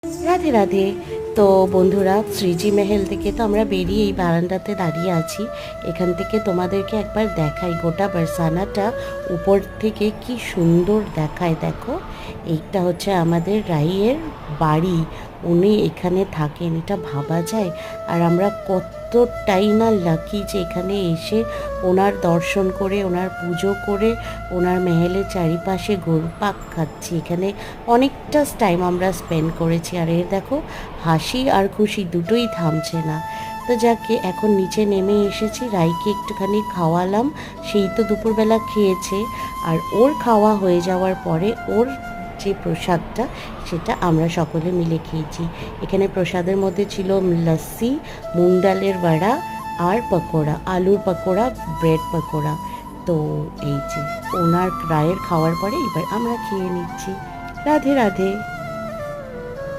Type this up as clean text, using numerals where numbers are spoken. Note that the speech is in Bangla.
রাধে রাধে। তো বন্ধুরা, শ্রীজি মেহেল থেকে তো আমরা বেরিয়ে এই বারান্দাতে দাঁড়িয়ে আছি। এখান থেকে তোমাদেরকে একবার দেখাই গোটা বারসানাটা উপর থেকে কি সুন্দর দেখায়। দেখো, এইটা হচ্ছে আমাদের রাইয়ের বাড়ি, উনি এখানে থাকেন, এটা ভাবা যায়? আর আমরা কতটাই না লাকি যে এখানে এসে ওনার দর্শন করে, ওনার পুজো করে, ওনার মেহেলের চারিপাশে ঘুরপাক খাচ্ছি। এখানে অনেকটা টাইম আমরা স্পেন্ড করেছি। আর এর দেখো, হাসি আর খুশি দুটোই থামছে না। তো যাকে এখন নিচে নেমে এসেছি, রাইকে একটুখানি খাওয়ালাম, সেই তো দুপুরবেলা খেয়েছে। আর ওর খাওয়া হয়ে যাওয়ার পরে ওর যে প্রসাদটা, সেটা আমরা সকলে মিলে খেয়েছি। এখানে প্রসাদের মধ্যে ছিল লস্যি, মুগ ডালের বড়া আর পকোড়া, আলুর পকোড়া, ব্রেড পকোড়া। তো এই যে ওনার রায়ের খাওয়ার পরে এবার আমরা খেয়ে নিচ্ছি। রাধে রাধে।